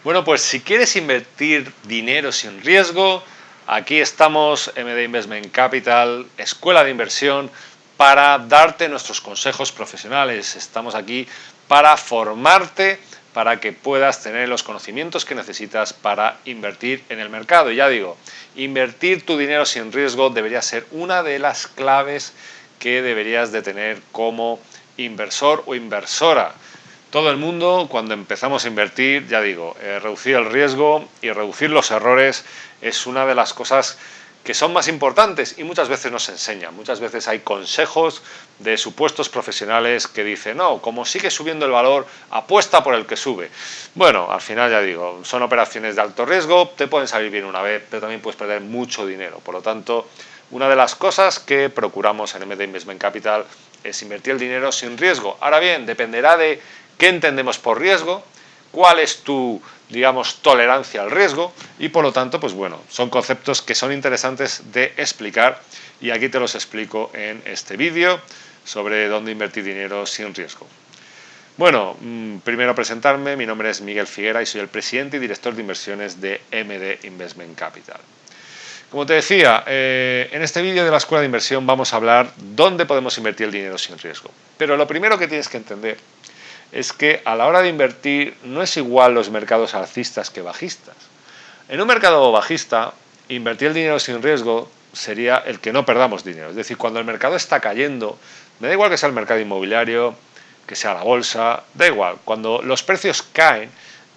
Bueno, pues si quieres invertir dinero sin riesgo, aquí estamos, MD Investment Capital, escuela de inversión, para darte nuestros consejos profesionales. Estamos aquí para formarte, para que puedas tener los conocimientos que necesitas para invertir en el mercado. Y ya digo, invertir tu dinero sin riesgo debería ser una de las claves que deberías de tener como inversor o inversora. Todo el mundo, cuando empezamos a invertir, ya digo, reducir el riesgo y reducir los errores es una de las cosas que son más importantes y muchas veces nos enseñan. Muchas veces hay consejos de supuestos profesionales que dicen, no, como sigue subiendo el valor, apuesta por el que sube. Bueno, al final ya digo, son operaciones de alto riesgo, te pueden salir bien una vez, pero también puedes perder mucho dinero. Por lo tanto, una de las cosas que procuramos en MD Investment Capital es invertir el dinero sin riesgo. Ahora bien, dependerá de qué entendemos por riesgo, cuál es tu, digamos, tolerancia al riesgo y por lo tanto, pues bueno, son conceptos que son interesantes de explicar y aquí te los explico en este vídeo sobre dónde invertir dinero sin riesgo. Bueno, primero presentarme, mi nombre es Miguel Figuera y soy el presidente y director de inversiones de MD Investment Capital. Como te decía, en este vídeo de la escuela de inversión vamos a hablar dónde podemos invertir el dinero sin riesgo. Pero lo primero que tienes que entender es que a la hora de invertir no es igual los mercados alcistas que bajistas. En un mercado bajista, invertir el dinero sin riesgo sería el que no perdamos dinero. Es decir, cuando el mercado está cayendo, me da igual que sea el mercado inmobiliario, que sea la bolsa, da igual. Cuando los precios caen,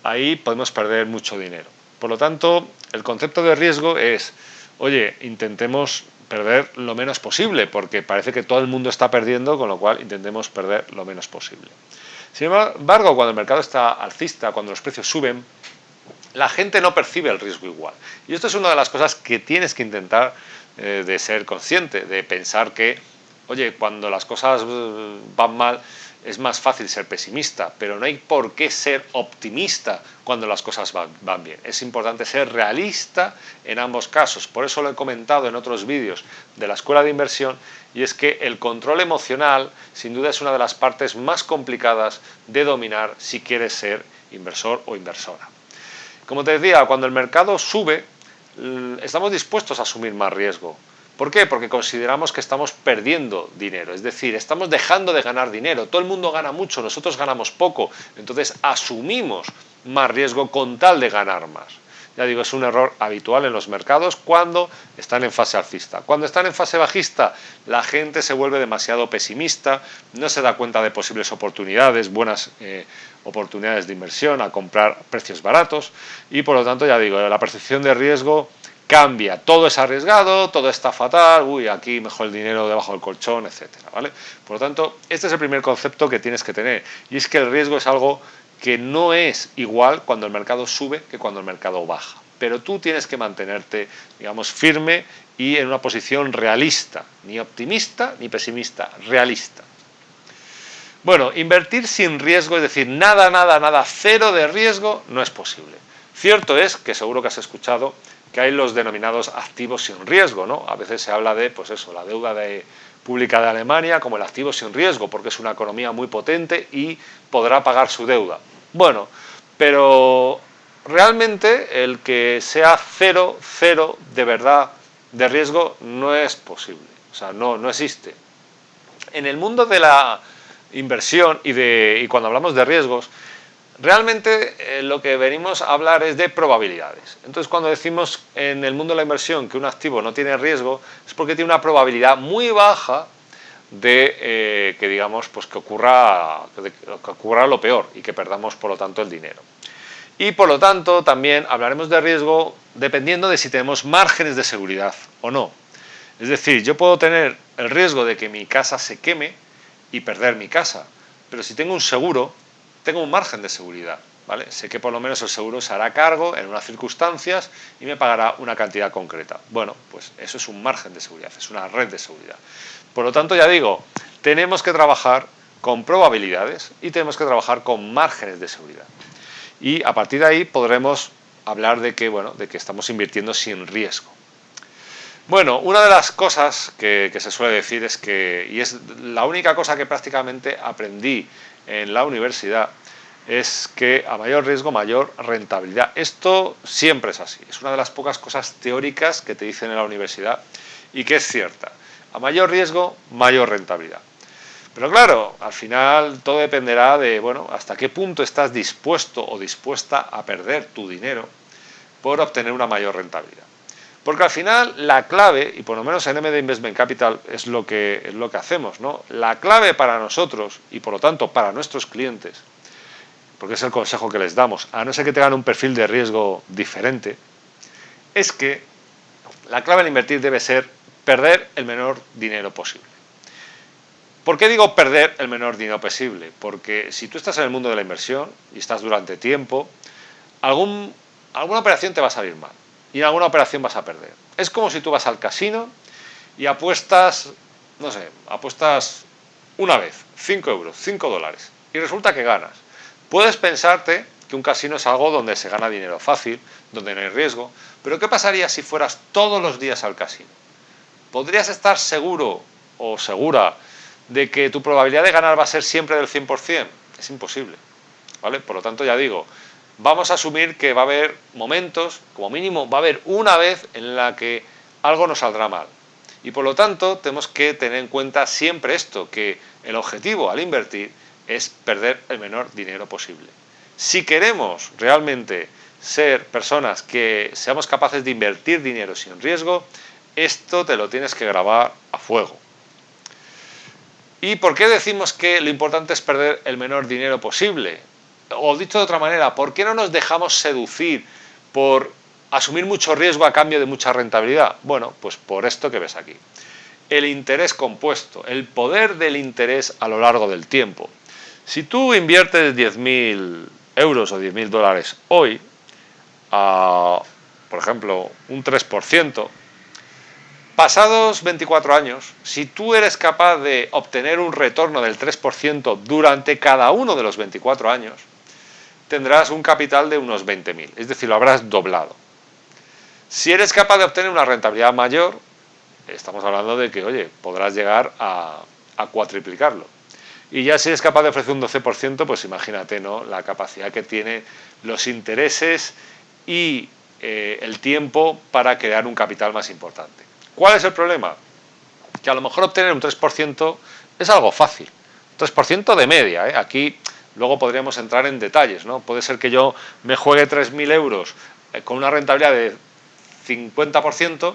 ahí podemos perder mucho dinero. Por lo tanto, el concepto de riesgo es, oye, intentemos perder lo menos posible, porque parece que todo el mundo está perdiendo, con lo cual intentemos perder lo menos posible. Sin embargo, cuando el mercado está alcista, cuando los precios suben, la gente no percibe el riesgo igual. Y esto es una de las cosas que tienes que intentar de ser consciente, de pensar que, oye, cuando las cosas van mal, es más fácil ser pesimista, pero no hay por qué ser optimista cuando las cosas van bien. Es importante ser realista en ambos casos. Por eso lo he comentado en otros vídeos de la escuela de inversión, y es que el control emocional sin duda es una de las partes más complicadas de dominar si quieres ser inversor o inversora. Como te decía, cuando el mercado sube, estamos dispuestos a asumir más riesgo. ¿Por qué? Porque consideramos que estamos perdiendo dinero, es decir, estamos dejando de ganar dinero. Todo el mundo gana mucho, nosotros ganamos poco, entonces asumimos más riesgo con tal de ganar más. Ya digo, es un error habitual en los mercados cuando están en fase alcista. Cuando están en fase bajista, la gente se vuelve demasiado pesimista, no se da cuenta de posibles oportunidades, buenas oportunidades de inversión, a comprar precios baratos y por lo tanto, ya digo, la percepción de riesgo cambia, todo es arriesgado, todo está fatal, uy, aquí mejor el dinero debajo del colchón, etcétera, ¿vale? Por lo tanto, este es el primer concepto que tienes que tener, y es que el riesgo es algo que no es igual cuando el mercado sube que cuando el mercado baja. Pero tú tienes que mantenerte, digamos, firme y en una posición realista, ni optimista ni pesimista, realista. Bueno, invertir sin riesgo, es decir, nada, cero de riesgo, no es posible. Cierto es que seguro que has escuchado que hay los denominados activos sin riesgo, ¿no? A veces se habla de, pues eso, la deuda pública de Alemania como el activo sin riesgo, porque es una economía muy potente y podrá pagar su deuda. Bueno, pero realmente el que sea cero de verdad de riesgo no es posible, o sea, no existe. En el mundo de la inversión y cuando hablamos de riesgos, realmente lo que venimos a hablar es de probabilidades. Entonces, cuando decimos en el mundo de la inversión que un activo no tiene riesgo, es porque tiene una probabilidad muy baja de que digamos pues que ocurra lo peor y que perdamos por lo tanto el dinero. Y por lo tanto también hablaremos de riesgo dependiendo de si tenemos márgenes de seguridad o no. Es decir, yo puedo tener el riesgo de que mi casa se queme y perder mi casa, pero si tengo un seguro, tengo un margen de seguridad, ¿vale? Sé que por lo menos el seguro se hará cargo en unas circunstancias y me pagará una cantidad concreta. Bueno, pues eso es un margen de seguridad, es una red de seguridad. Por lo tanto, ya digo, tenemos que trabajar con probabilidades y tenemos que trabajar con márgenes de seguridad. Y a partir de ahí podremos hablar de que, bueno, de que estamos invirtiendo sin riesgo. Bueno, una de las cosas que se suele decir es que, y es la única cosa que prácticamente aprendí en la universidad, es que a mayor riesgo, mayor rentabilidad. Esto siempre es así, es una de las pocas cosas teóricas que te dicen en la universidad y que es cierta. A mayor riesgo, mayor rentabilidad. Pero claro, al final todo dependerá de, bueno, hasta qué punto estás dispuesto o dispuesta a perder tu dinero por obtener una mayor rentabilidad. Porque al final la clave, y por lo menos en MD Investment Capital es lo que hacemos, ¿no? La clave para nosotros y por lo tanto para nuestros clientes, porque es el consejo que les damos, a no ser que tengan un perfil de riesgo diferente, es que la clave al invertir debe ser perder el menor dinero posible. ¿Por qué digo perder el menor dinero posible? Porque si tú estás en el mundo de la inversión y estás durante tiempo, alguna operación te va a salir mal y en alguna operación vas a perder. Es como si tú vas al casino y apuestas, no sé, apuestas una vez, 5 euros, 5 dólares, y resulta que ganas. Puedes pensarte que un casino es algo donde se gana dinero fácil, donde no hay riesgo, pero ¿qué pasaría si fueras todos los días al casino? ¿Podrías estar seguro o segura de que tu probabilidad de ganar va a ser siempre del 100%? Es imposible, ¿vale? Por lo tanto, ya digo, vamos a asumir que va a haber momentos, como mínimo va a haber una vez en la que algo nos saldrá mal. Y por lo tanto, tenemos que tener en cuenta siempre esto, que el objetivo al invertir es perder el menor dinero posible. Si queremos realmente ser personas que seamos capaces de invertir dinero sin riesgo, esto te lo tienes que grabar a fuego. ¿Y por qué decimos que lo importante es perder el menor dinero posible? O dicho de otra manera, ¿por qué no nos dejamos seducir por asumir mucho riesgo a cambio de mucha rentabilidad? Bueno, pues por esto que ves aquí. El interés compuesto, el poder del interés a lo largo del tiempo. Si tú inviertes 10.000 euros o 10.000 dólares hoy, por ejemplo, un 3%, pasados 24 años, si tú eres capaz de obtener un retorno del 3% durante cada uno de los 24 años, tendrás un capital de unos 20.000, es decir, lo habrás doblado. Si eres capaz de obtener una rentabilidad mayor, estamos hablando de que, oye, podrás llegar a cuatriplicarlo. Y ya si eres capaz de ofrecer un 12%, pues imagínate, ¿no?, la capacidad que tiene los intereses y el tiempo para crear un capital más importante. ¿Cuál es el problema? Que a lo mejor obtener un 3% es algo fácil. 3% de media, ¿eh? Aquí luego podríamos entrar en detalles, ¿no? Puede ser que yo me juegue 3.000 euros con una rentabilidad de 50%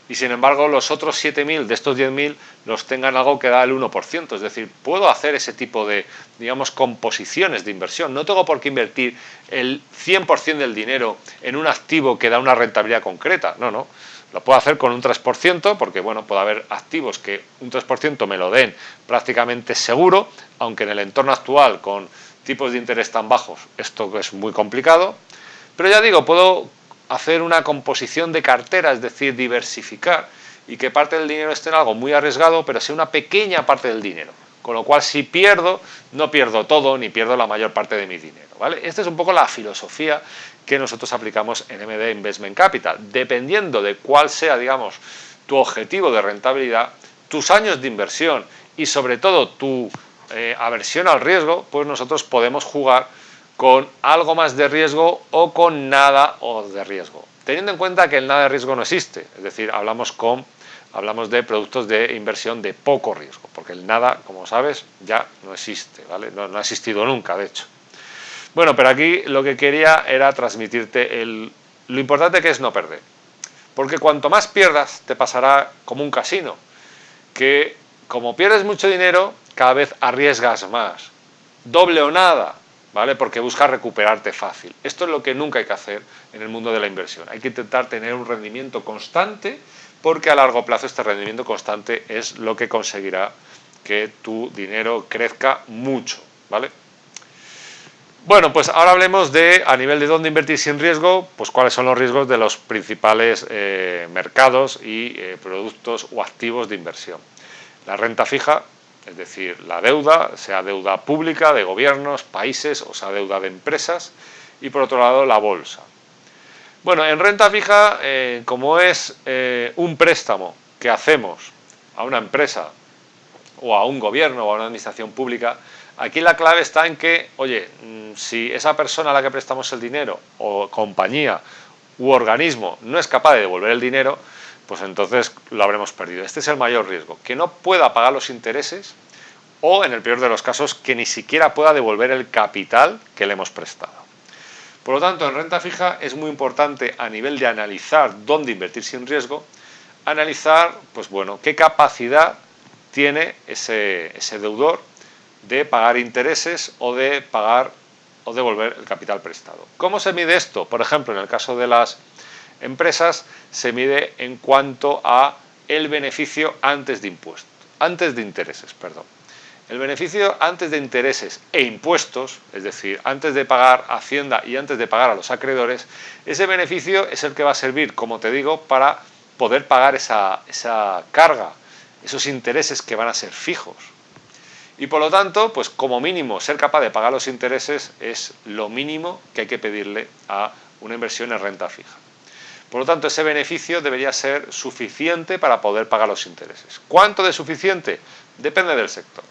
y sin embargo los otros 7.000 de estos 10.000 los tengan algo que da el 1%. Es decir, puedo hacer ese tipo de, digamos, composiciones de inversión. No tengo por qué invertir el 100% del dinero en un activo que da una rentabilidad concreta. No, no. Lo puedo hacer con un 3%, porque bueno, puede haber activos que un 3% me lo den prácticamente seguro, aunque en el entorno actual, con tipos de interés tan bajos, esto es muy complicado. Pero ya digo, puedo hacer una composición de cartera, es decir, diversificar, y que parte del dinero esté en algo muy arriesgado, pero sea una pequeña parte del dinero. Con lo cual, si pierdo, no pierdo todo, ni pierdo la mayor parte de mi dinero, ¿vale? Esta es un poco la filosofía que nosotros aplicamos en MD Investment Capital. Dependiendo de cuál sea, digamos, tu objetivo de rentabilidad, tus años de inversión y sobre todo tu aversión al riesgo, pues nosotros podemos jugar con algo más de riesgo o con nada de riesgo. Teniendo en cuenta que el nada de riesgo no existe, es decir, hablamos de productos de inversión de poco riesgo, porque el nada, como sabes, ya no existe, ¿vale? No ha existido nunca, de hecho. Bueno, pero aquí lo que quería era transmitirte lo importante que es no perder. Porque cuanto más pierdas, te pasará como un casino, que como pierdes mucho dinero, cada vez arriesgas más. Doble o nada, ¿vale? Porque buscas recuperarte fácil. Esto es lo que nunca hay que hacer en el mundo de la inversión. Hay que intentar tener un rendimiento constante, porque a largo plazo este rendimiento constante es lo que conseguirá que tu dinero crezca mucho, ¿vale? Bueno, pues ahora hablemos de, a nivel de dónde invertir sin riesgo, pues cuáles son los riesgos de los principales mercados y productos o activos de inversión. La renta fija, es decir, la deuda, sea deuda pública de gobiernos, países, o sea deuda de empresas, y por otro lado la bolsa. Bueno, en renta fija, como es un préstamo que hacemos a una empresa o a un gobierno o a una administración pública, Aquí la clave está en que, oye, si esa persona a la que prestamos el dinero, o compañía, u organismo, no es capaz de devolver el dinero, pues entonces lo habremos perdido. Este es el mayor riesgo, que no pueda pagar los intereses o, en el peor de los casos, que ni siquiera pueda devolver el capital que le hemos prestado. Por lo tanto, en renta fija es muy importante, a nivel de analizar dónde invertir sin riesgo, analizar, pues bueno, qué capacidad tiene ese deudor de pagar intereses o de pagar o devolver el capital prestado. ¿Cómo se mide esto? Por ejemplo, en el caso de las empresas, se mide en cuanto a el beneficio antes de impuestos, antes de intereses, perdón. El beneficio antes de intereses e impuestos, es decir, antes de pagar a Hacienda y antes de pagar a los acreedores, ese beneficio es el que va a servir, como te digo, para poder pagar esa carga, esos intereses que van a ser fijos. Y por lo tanto, pues como mínimo, ser capaz de pagar los intereses es lo mínimo que hay que pedirle a una inversión en renta fija. Por lo tanto, ese beneficio debería ser suficiente para poder pagar los intereses. ¿Cuánto de suficiente? Depende del sector.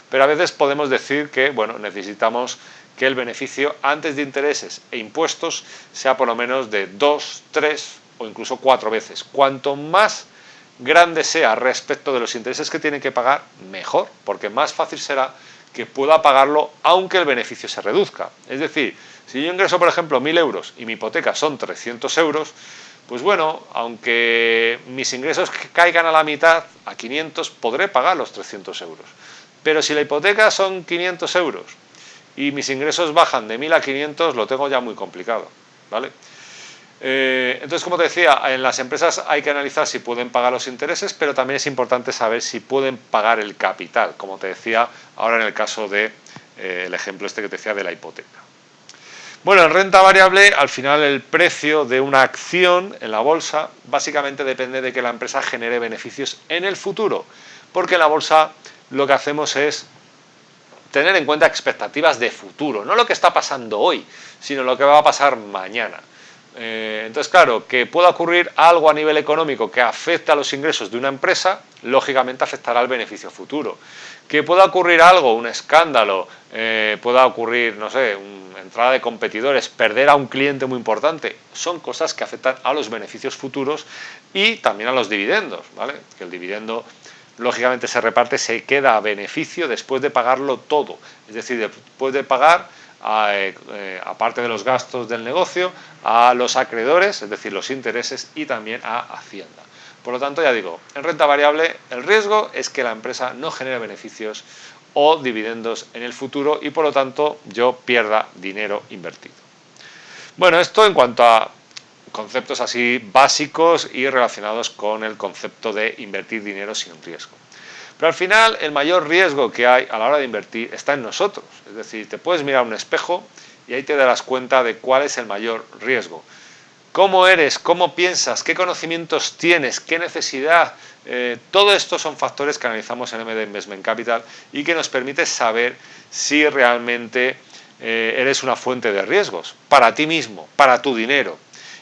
Pero a veces podemos decir que, bueno, necesitamos que el beneficio antes de intereses e impuestos sea por lo menos de 2, 3 o incluso 4 veces. Cuanto más grande sea respecto de los intereses que tiene que pagar, mejor, porque más fácil será que pueda pagarlo aunque el beneficio se reduzca. Es decir, si yo ingreso, por ejemplo, 1.000 euros y mi hipoteca son 300 euros, pues bueno, aunque mis ingresos caigan a la mitad, a 500, podré pagar los 300 euros. Pero si la hipoteca son 500 euros y mis ingresos bajan de 1.000 a 500, lo tengo ya muy complicado, ¿vale? Entonces, como te decía, en las empresas hay que analizar si pueden pagar los intereses, pero también es importante saber si pueden pagar el capital, como te decía ahora en el caso de el ejemplo este que te decía de la hipoteca. Bueno, en renta variable, al final el precio de una acción en la bolsa básicamente depende de que la empresa genere beneficios en el futuro, porque en la bolsa lo que hacemos es tener en cuenta expectativas de futuro, no lo que está pasando hoy, sino lo que va a pasar mañana. Entonces, claro, que pueda ocurrir algo a nivel económico que afecte a los ingresos de una empresa, lógicamente afectará al beneficio futuro. Que pueda ocurrir algo, un escándalo, pueda ocurrir, no sé, una entrada de competidores, perder a un cliente muy importante, son cosas que afectan a los beneficios futuros y también a los dividendos, ¿vale? Que el dividendo lógicamente se reparte, se queda a beneficio después de pagarlo todo, es decir, después de pagar aparte de los gastos del negocio, a los acreedores, es decir, los intereses, y también a Hacienda. Por lo tanto, ya digo, en renta variable el riesgo es que la empresa no genere beneficios o dividendos en el futuro y por lo tanto yo pierda dinero invertido. Bueno, esto en cuanto a conceptos así básicos y relacionados con el concepto de invertir dinero sin riesgo. Pero al final el mayor riesgo que hay a la hora de invertir está en nosotros. Es decir, te puedes mirar a un espejo y ahí te darás cuenta de cuál es el mayor riesgo. ¿Cómo eres? ¿Cómo piensas? ¿Qué conocimientos tienes? ¿Qué necesidad? Todo esto son factores que analizamos en MD Investment Capital y que nos permite saber si realmente eres una fuente de riesgos para ti mismo, para tu dinero.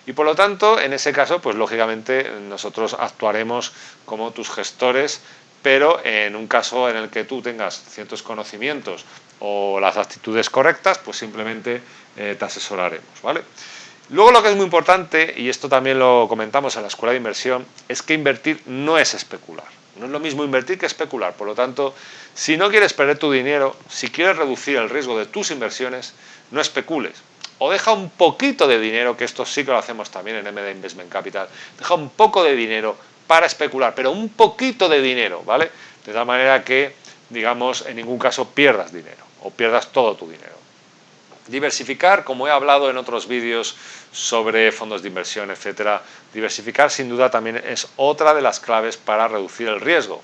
Y por lo tanto, en ese caso, pues lógicamente nosotros actuaremos como tus gestores, pero en un caso en el que tú tengas ciertos conocimientos o las actitudes correctas, pues simplemente te asesoraremos, ¿vale? Luego lo que es muy importante, y esto también lo comentamos en la Escuela de Inversión, es que invertir no es especular. No es lo mismo invertir que especular. Por lo tanto, si no quieres perder tu dinero, si quieres reducir el riesgo de tus inversiones, no especules. O deja un poquito de dinero, que esto sí que lo hacemos también en MD Investment Capital, deja un poco de dinero para especular, pero un poquito de dinero, ¿vale? De tal manera que, digamos, en ningún caso pierdas dinero o pierdas todo tu dinero. Diversificar, como he hablado en otros vídeos sobre fondos de inversión, etcétera, diversificar sin duda también es otra de las claves para reducir el riesgo.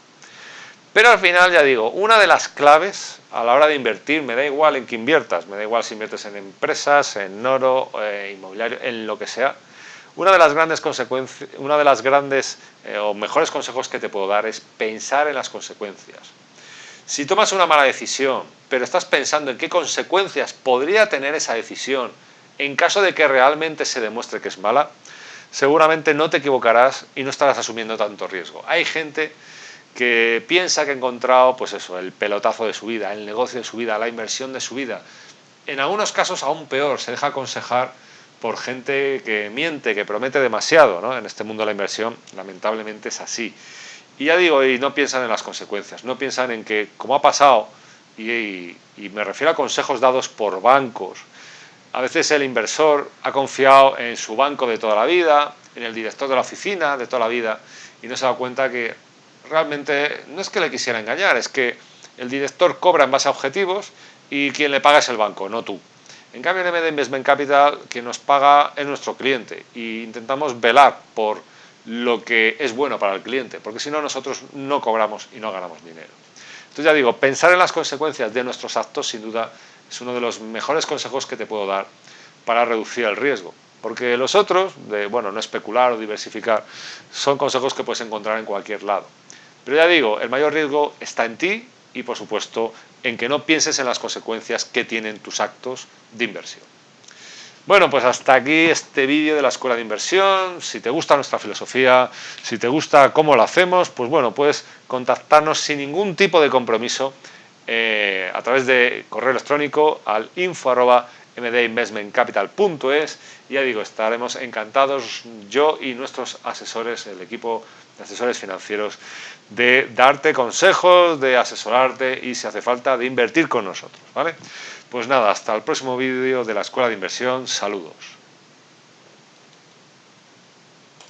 Pero al final, ya digo, una de las claves a la hora de invertir, me da igual en qué inviertas, me da igual si inviertes en empresas, en oro, inmobiliario, en lo que sea, una de las grandes consecuencias, una de las grandes o mejores consejos que te puedo dar es pensar en las consecuencias. Si tomas una mala decisión, pero estás pensando en qué consecuencias podría tener esa decisión en caso de que realmente se demuestre que es mala, seguramente no te equivocarás y no estarás asumiendo tanto riesgo. Hay gente que piensa que ha encontrado, pues eso, el pelotazo de su vida, el negocio de su vida, la inversión de su vida. En algunos casos aún peor, se deja aconsejar por gente que miente, que promete demasiado, ¿no? En este mundo de la inversión, lamentablemente es así. Y ya digo, y no piensan en las consecuencias, no piensan en que, como ha pasado, y me refiero a consejos dados por bancos, a veces el inversor ha confiado en su banco de toda la vida, en el director de la oficina de toda la vida, y no se da cuenta que realmente no es que le quisiera engañar, es que el director cobra en base a objetivos y quien le paga es el banco, no tú. En cambio, en MD Investment Capital, quien nos paga es nuestro cliente e intentamos velar por lo que es bueno para el cliente, porque si no nosotros no cobramos y no ganamos dinero. Entonces ya digo, pensar en las consecuencias de nuestros actos sin duda es uno de los mejores consejos que te puedo dar para reducir el riesgo. Porque los otros, de bueno, no especular o diversificar, son consejos que puedes encontrar en cualquier lado. Pero ya digo, el mayor riesgo está en ti y por supuesto en que no pienses en las consecuencias que tienen tus actos de inversión. Bueno, pues hasta aquí este vídeo de la Escuela de Inversión. Si te gusta nuestra filosofía, si te gusta cómo lo hacemos, pues bueno, puedes contactarnos sin ningún tipo de compromiso a través de correo electrónico al info@mdinvestmentcapital.es. Y ya digo, estaremos encantados yo y nuestros asesores, el equipo de asesores financieros, de darte consejos, de asesorarte y, si hace falta, de invertir con nosotros, ¿vale? Pues nada, hasta el próximo vídeo de la Escuela de Inversión. Saludos.